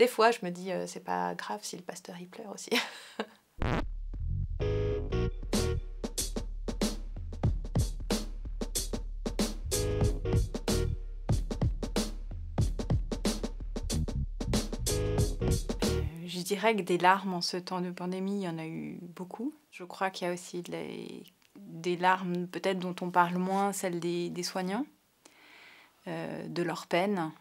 des fois, je me dis, c'est pas grave si le pasteur il pleure aussi. Je dirais que des larmes en ce temps de pandémie, il y en a eu beaucoup. Je crois qu'il y a aussi des larmes peut-être dont on parle moins, celles des soignants, de leur peine,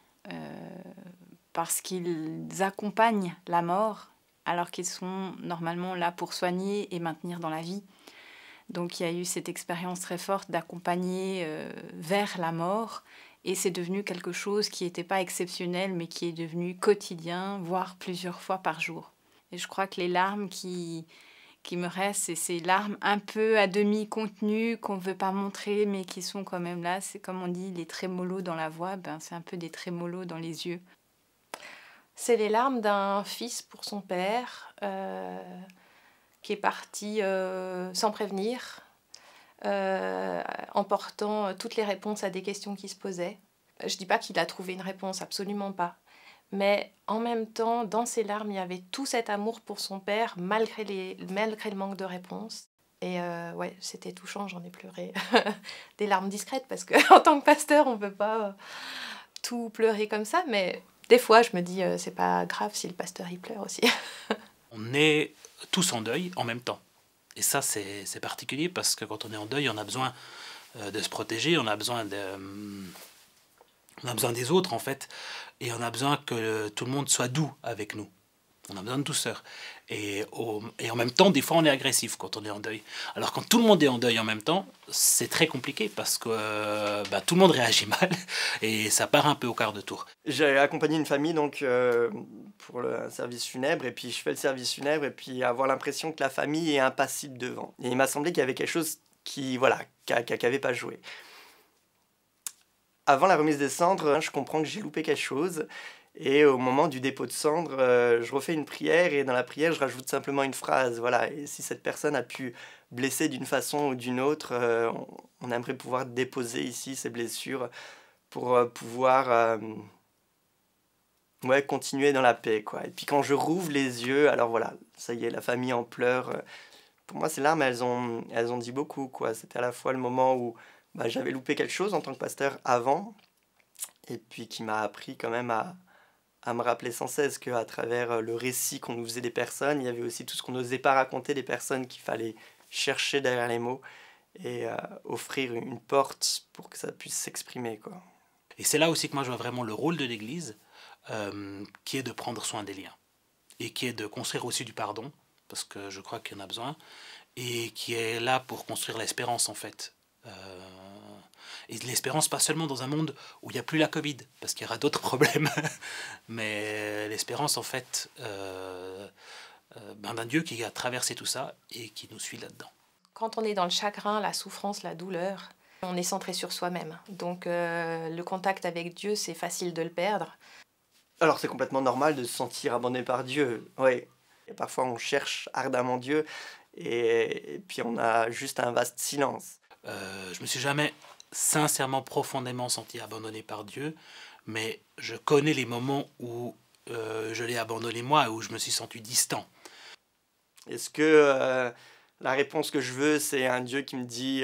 parce qu'ils accompagnent la mort alors qu'ils sont normalement là pour soigner et maintenir dans la vie. Donc il y a eu cette expérience très forte d'accompagner vers la mort, et c'est devenu quelque chose qui n'était pas exceptionnel, mais qui est devenu quotidien, voire plusieurs fois par jour. Et je crois que les larmes qui me restent, c'est ces larmes un peu à demi contenues, qu'on ne veut pas montrer, mais qui sont quand même là. C'est comme on dit, les trémolos dans la voix, c'est un peu des trémolos dans les yeux. C'est les larmes d'un fils pour son père, qui est parti sans prévenir, en portant toutes les réponses à des questions qui se posaient. Je ne dis pas qu'il a trouvé une réponse, absolument pas. Mais en même temps, dans ses larmes, il y avait tout cet amour pour son père, malgré le manque de réponse. Et ouais, c'était touchant, j'en ai pleuré. Des larmes discrètes, parce qu'en tant que pasteur, on ne peut pas tout pleurer comme ça. Mais des fois, je me dis, c'est pas grave si le pasteur il pleure aussi. On est tous en deuil en même temps. Et ça, c'est particulier, parce que quand on est en deuil, on a besoin de se protéger, on a besoin des autres, en fait, et on a besoin que tout le monde soit doux avec nous. On a besoin de douceur. Et en même temps, des fois, on est agressif quand on est en deuil. Alors, quand tout le monde est en deuil en même temps, c'est très compliqué, parce que tout le monde réagit mal et ça part un peu au quart de tour. J'ai accompagné une famille donc, pour le service funèbre, et puis je fais le service funèbre, et puis avoir l'impression que la famille est impassible devant. Et il m'a semblé qu'il y avait quelque chose qui n'avait pas joué. Avant la remise des cendres, je comprends que j'ai loupé quelque chose. Et au moment du dépôt de cendres, je refais une prière, et dans la prière, je rajoute simplement une phrase. Voilà. Et si cette personne a pu blesser d'une façon ou d'une autre, on aimerait pouvoir déposer ici ces blessures pour pouvoir continuer dans la paix, quoi. Et puis quand je rouvre les yeux, alors voilà, ça y est, la famille en pleure. Pour moi, ces larmes, elles ont dit beaucoup, quoi. C'était à la fois le moment où j'avais loupé quelque chose en tant que pasteur avant, et puis qui m'a appris quand même à me rappeler sans cesse qu'à travers le récit qu'on nous faisait des personnes, il y avait aussi tout ce qu'on n'osait pas raconter des personnes qu'il fallait chercher derrière les mots, et offrir une porte pour que ça puisse s'exprimer, quoi. Et c'est là aussi que moi je vois vraiment le rôle de l'Église, qui est de prendre soin des liens, et qui est de construire aussi du pardon, parce que je crois qu'il y en a besoin, et qui est là pour construire l'espérance, en fait. Et de l'espérance, pas seulement dans un monde où il n'y a plus la Covid, parce qu'il y aura d'autres problèmes, mais l'espérance, en fait, d'un Dieu qui a traversé tout ça et qui nous suit là-dedans. Quand on est dans le chagrin, la souffrance, la douleur, on est centré sur soi-même. Donc le contact avec Dieu, c'est facile de le perdre. Alors c'est complètement normal de se sentir abandonné par Dieu, oui. Et parfois on cherche ardemment Dieu, et puis on a juste un vaste silence. Je me suis jamais sincèrement, profondément senti abandonné par Dieu, mais je connais les moments où je l'ai abandonné moi, où je me suis senti distant. Est-ce que la réponse que je veux, c'est un Dieu qui me dit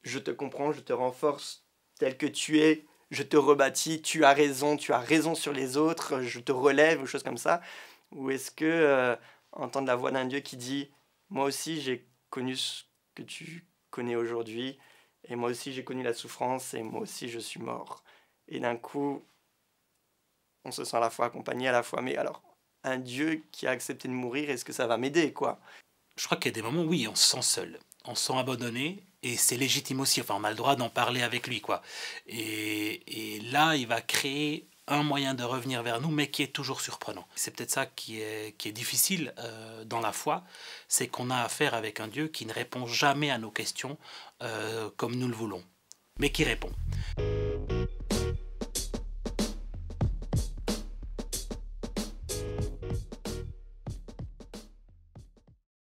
je te comprends, je te renforce tel que tu es, je te rebâtis, tu as raison sur les autres, je te relève, ou choses comme ça? Ou est-ce que entendre la voix d'un Dieu qui dit moi aussi j'ai connu ce que tu connais aujourd'hui, et moi aussi j'ai connu la souffrance, et moi aussi je suis mort. Et d'un coup, on se sent à la fois accompagné, à la fois, mais alors, un Dieu qui a accepté de mourir, est-ce que ça va m'aider, quoi? Je crois qu'il y a des moments où oui, on se sent seul, on se sent abandonné, et c'est légitime aussi, enfin on a le droit d'en parler avec lui, quoi. Et là, il va créer un moyen de revenir vers nous, mais qui est toujours surprenant. C'est peut-être ça qui est difficile dans la foi, c'est qu'on a affaire avec un Dieu qui ne répond jamais à nos questions comme nous le voulons, mais qui répond.